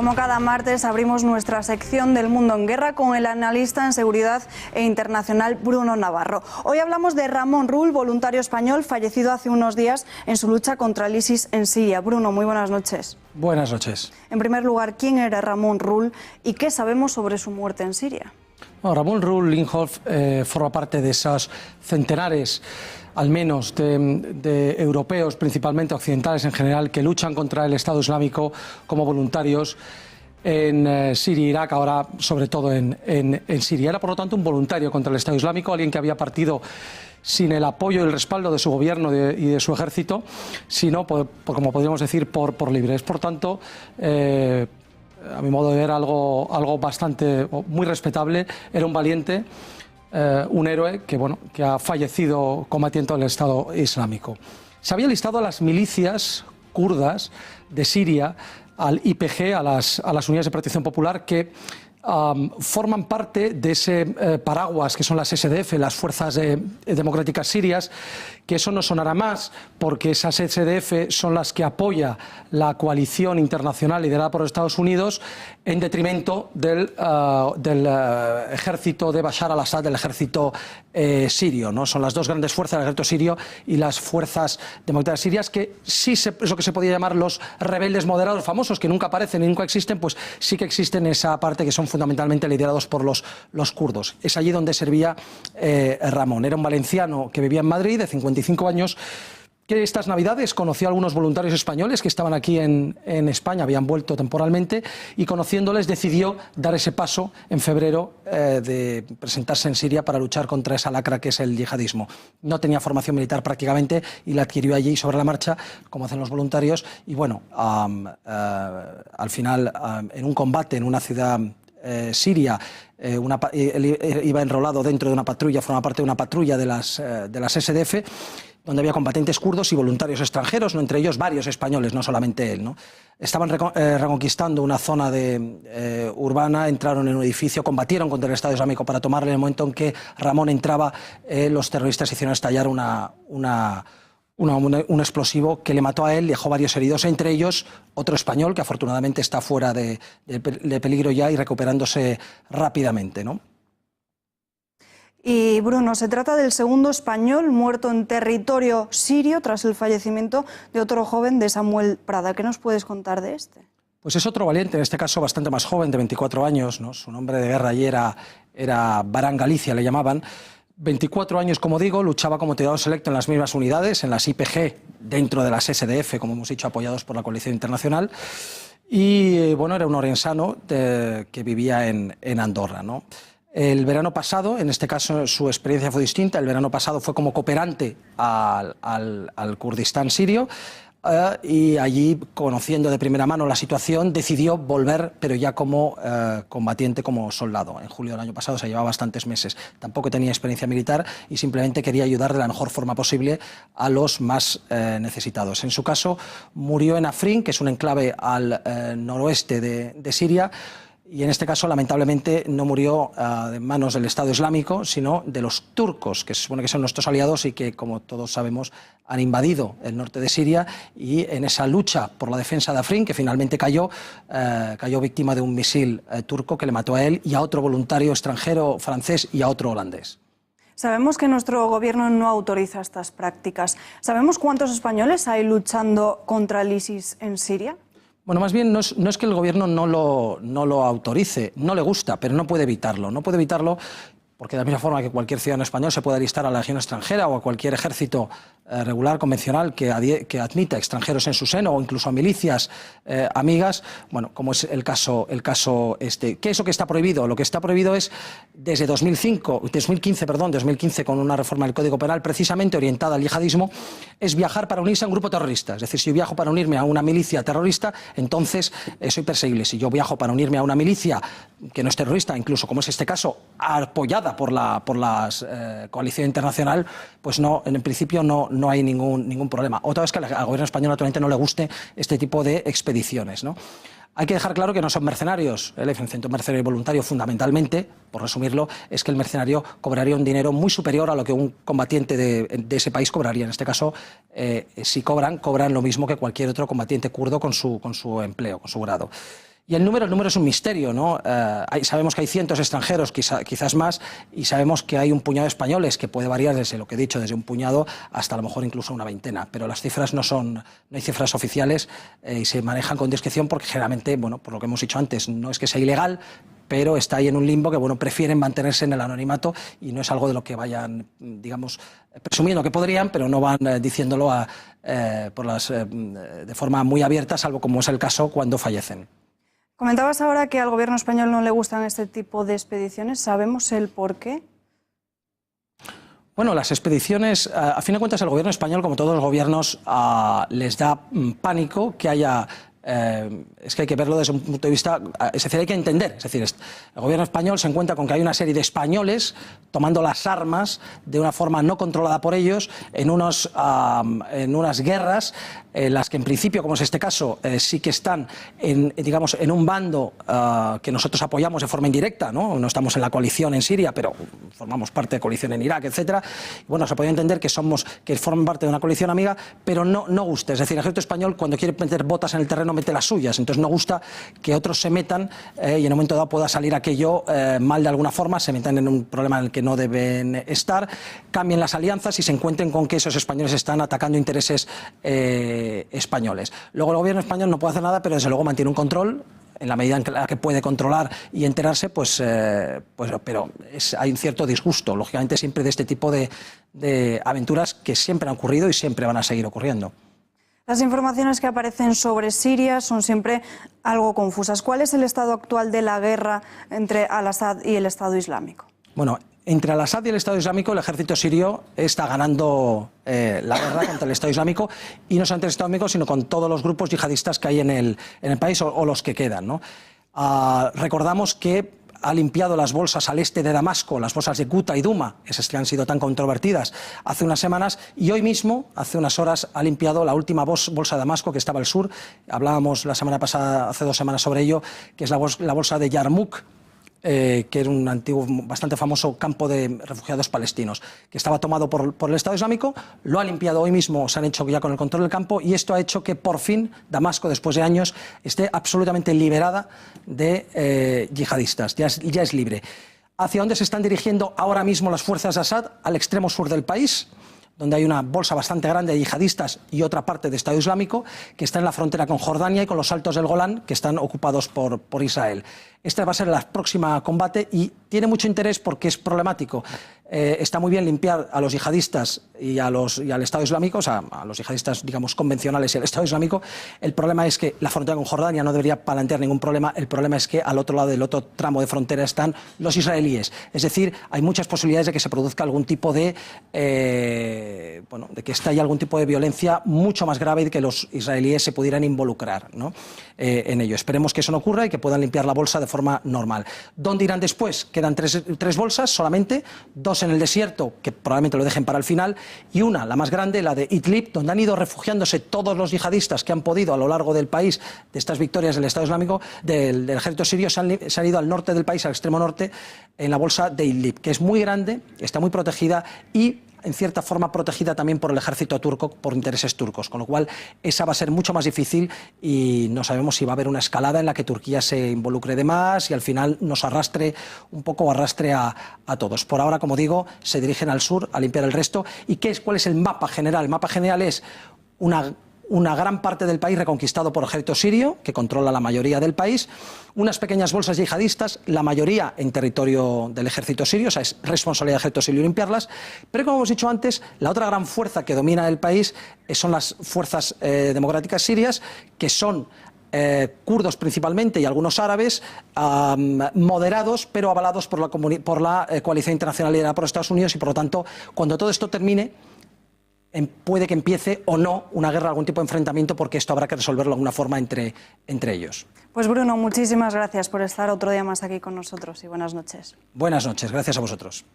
como cada martes, abrimos nuestra sección del Mundo en Guerra con el analista en seguridad e internacional Bruno Navarro. Hoy hablamos de Ramón Rull, voluntario español, fallecido hace unos días en su lucha contra el ISIS en Siria. Bruno, muy buenas noches. Buenas noches. En primer lugar, ¿quién era Ramón Rull y qué sabemos sobre su muerte en Siria? Bueno, Ramón Rull Linghoff forma parte de esos centenares, al menos, de europeos, principalmente occidentales en general, que luchan contra el Estado Islámico como voluntarios en Siria e Irak, ahora sobre todo en Siria. Era, por lo tanto, un voluntario contra el Estado Islámico, alguien que había partido sin el apoyo y el respaldo de su gobierno y de su ejército, sino, como podríamos decir, por libre. Es, por tanto, a mi modo de ver, algo bastante, muy respetable. Era un valiente, un héroe que ha fallecido combatiendo el Estado Islámico. Se había listado a las milicias kurdas de Siria, al YPG, a las unidades de protección popular, que forman parte de ese paraguas que son las SDF, las Fuerzas Democráticas Sirias, que eso no sonará más porque esas SDF son las que apoya la coalición internacional liderada por Estados Unidos en detrimento del ejército de Bashar al-Assad, del ejército sirio, ¿no? Son las dos grandes fuerzas, el ejército sirio y las Fuerzas Democráticas Sirias, que sí es lo que se podía llamar los rebeldes moderados famosos, que nunca aparecen y nunca existen, pues sí que existen en esa parte, que son fundamentalmente liderados por los kurdos. Es allí donde servía Ramón. Era un valenciano que vivía en Madrid, de 55 años, que estas Navidades conoció a algunos voluntarios españoles que estaban aquí en España, habían vuelto temporalmente, y conociéndoles decidió dar ese paso en febrero de presentarse en Siria para luchar contra esa lacra que es el yihadismo. No tenía formación militar prácticamente y la adquirió allí sobre la marcha, como hacen los voluntarios, y bueno, al final, en un combate en una ciudad siria, él iba enrolado dentro de una patrulla, formaba parte de una patrulla de las SDF, donde había combatientes kurdos y voluntarios extranjeros, no entre ellos varios españoles, no solamente él, ¿no? Estaban reconquistando una zona urbana, entraron en un edificio, combatieron contra el Estado Islámico para tomarle. En el momento en que Ramón entraba, los terroristas hicieron estallar un explosivo que le mató a él, dejó varios heridos, entre ellos otro español que afortunadamente está fuera de peligro ya y recuperándose rápidamente, ¿no? Y Bruno, se trata del segundo español muerto en territorio sirio tras el fallecimiento de otro joven, de Samuel Prada. ¿Qué nos puedes contar de este? Pues es otro valiente, en este caso bastante más joven, de 24 años, ¿no? Su nombre de guerra allí era Barán Galicia, le llamaban. 24 años, como digo, luchaba como tirador selecto en las mismas unidades, en las YPG, dentro de las SDF, como hemos dicho, apoyados por la coalición internacional. Y bueno, era un orensano que vivía en Andorra, ¿no? El verano pasado, en este caso su experiencia fue distinta, el verano pasado fue como cooperante al Kurdistán sirio, y allí, conociendo de primera mano la situación, decidió volver, pero ya como combatiente, como soldado. En julio del año pasado, se llevaba bastantes meses. Tampoco tenía experiencia militar y simplemente quería ayudar de la mejor forma posible a los más necesitados. En su caso, murió en Afrin, que es un enclave al noroeste de Siria, y en este caso, lamentablemente, no murió de manos del Estado Islámico, sino de los turcos, que se supone que son nuestros aliados y que, como todos sabemos, han invadido el norte de Siria, y en esa lucha por la defensa de Afrin, que finalmente cayó víctima de un misil turco que le mató a él y a otro voluntario extranjero francés y a otro holandés. Sabemos que nuestro gobierno no autoriza estas prácticas. ¿Sabemos cuántos españoles hay luchando contra el ISIS en Siria? Bueno, más bien no es que el gobierno no lo autorice, no le gusta, pero no puede evitarlo. No puede evitarlo porque de la misma forma que cualquier ciudadano español se puede alistar a la legión extranjera o a cualquier ejército regular, convencional, que admita extranjeros en su seno, o incluso a milicias amigas, bueno, como es el caso este. ¿Qué es lo que está prohibido? Lo que está prohibido es, desde 2015, con una reforma del Código Penal precisamente orientada al yihadismo, es viajar para unirse a un grupo terrorista. Es decir, si yo viajo para unirme a una milicia terrorista, entonces soy perseguible. Si yo viajo para unirme a una milicia que no es terrorista, incluso como es este caso, apoyada por la coalición internacional, pues no, en principio no hay ningún problema. Otra vez que al gobierno español naturalmente no le guste este tipo de expediciones, ¿no? Hay que dejar claro que no son mercenarios. El financiamiento mercenario voluntario, fundamentalmente, por resumirlo, es que el mercenario cobraría un dinero muy superior a lo que un combatiente de ese país cobraría. En este caso, si cobran lo mismo que cualquier otro combatiente kurdo con su empleo, con su grado. Y el número es un misterio, ¿no? Sabemos que hay cientos extranjeros, quizás más, y sabemos que hay un puñado de españoles, que puede variar desde lo que he dicho, desde un puñado hasta a lo mejor incluso una veintena. Pero las cifras no hay cifras oficiales y se manejan con discreción porque generalmente, bueno, por lo que hemos dicho antes, no es que sea ilegal, pero está ahí en un limbo que, bueno, prefieren mantenerse en el anonimato y no es algo de lo que vayan, digamos, presumiendo que podrían, pero no van diciéndolo de forma muy abierta, salvo como es el caso cuando fallecen. Comentabas ahora que al gobierno español no le gustan este tipo de expediciones. ¿Sabemos el por qué? Bueno, las expediciones, a fin de cuentas, el gobierno español, como todos los gobiernos, les da pánico que haya... es que hay que verlo desde un punto de vista, es decir, hay que entender, es decir, el gobierno español se encuentra con que hay una serie de españoles tomando las armas de una forma no controlada por ellos en unas guerras en las que en principio, como es este caso, sí que están digamos, en un bando que nosotros apoyamos de forma indirecta, ¿no? No estamos en la coalición en Siria, pero formamos parte de coalición en Irak, etcétera. Bueno, se puede entender que forman parte de una coalición amiga, pero no gusta, es decir, el ejército español cuando quiere meter botas en el terreno mete las suyas, entonces no gusta que otros se metan y en un momento dado pueda salir aquello mal de alguna forma, se metan en un problema en el que no deben estar, cambien las alianzas y se encuentren con que esos españoles están atacando intereses españoles. Luego el gobierno español no puede hacer nada, pero desde luego mantiene un control en la medida en la que puede controlar y enterarse, pero hay un cierto disgusto, lógicamente, siempre de este tipo de aventuras que siempre han ocurrido y siempre van a seguir ocurriendo. Las informaciones que aparecen sobre Siria son siempre algo confusas. ¿Cuál es el estado actual de la guerra entre al-Assad y el Estado Islámico? Bueno, entre al-Assad y el Estado Islámico, el ejército sirio está ganando la guerra contra el Estado Islámico, y no solamente el Estado Islámico, sino con todos los grupos yihadistas que hay en el país o los que quedan, ¿no? Recordamos que ha limpiado las bolsas al este de Damasco, las bolsas de Guta y Duma, esas que han sido tan controvertidas hace unas semanas, y hoy mismo, hace unas horas, ha limpiado la última bolsa de Damasco que estaba al sur. Hablábamos la semana pasada, hace 2 semanas, sobre ello, que es la bolsa de Yarmouk, que era un antiguo, bastante famoso campo de refugiados palestinos, que estaba tomado por el Estado Islámico. Lo ha limpiado hoy mismo, se han hecho ya con el control del campo, y esto ha hecho que por fin Damasco, después de años, esté absolutamente liberada de yihadistas, ya es libre. ¿Hacia dónde se están dirigiendo ahora mismo las fuerzas de Assad? Al extremo sur del país, donde hay una bolsa bastante grande de yihadistas y otra parte de Estado Islámico que está en la frontera con Jordania y con los Altos del Golán, que están ocupados por Israel. Este va a ser el próximo combate y tiene mucho interés porque es problemático. Está muy bien limpiar a los yihadistas y al Estado Islámico, o sea, a los yihadistas, digamos, convencionales y al Estado Islámico. El problema es que la frontera con Jordania no debería plantear ningún problema. El problema es que al otro lado del otro tramo de frontera están los israelíes. Es decir, hay muchas posibilidades de que se produzca algún tipo de que estalle algún tipo de violencia mucho más grave y que los israelíes se pudieran involucrar, ¿no? En ello. Esperemos que eso no ocurra y que puedan limpiar la bolsa de forma normal. ¿Dónde irán después? Quedan tres bolsas solamente, 2 en el desierto, que probablemente lo dejen para el final, y una, la más grande, la de Idlib, donde han ido refugiándose todos los yihadistas que han podido a lo largo del país, de estas victorias del Estado Islámico, del ejército sirio, se han ido al norte del país, al extremo norte, en la bolsa de Idlib, que es muy grande, está muy protegida y en cierta forma protegida también por el ejército turco, por intereses turcos, con lo cual esa va a ser mucho más difícil y no sabemos si va a haber una escalada en la que Turquía se involucre de más y al final nos arrastre un poco o arrastre a todos. Por ahora, como digo, se dirigen al sur a limpiar el resto. ¿Y cuál es el mapa general? El mapa general es una gran parte del país reconquistado por el ejército sirio, que controla la mayoría del país, unas pequeñas bolsas yihadistas, la mayoría en territorio del ejército sirio, o sea, es responsabilidad del ejército sirio limpiarlas, pero como hemos dicho antes, la otra gran fuerza que domina el país son las fuerzas democráticas sirias, que son kurdos principalmente y algunos árabes, moderados, pero avalados por la coalición internacional liderada por Estados Unidos, y por lo tanto, cuando todo esto termine, puede que empiece o no una guerra, algún tipo de enfrentamiento, porque esto habrá que resolverlo de alguna forma entre ellos. Pues Bruno, muchísimas gracias por estar otro día más aquí con nosotros y buenas noches. Buenas noches, gracias a vosotros.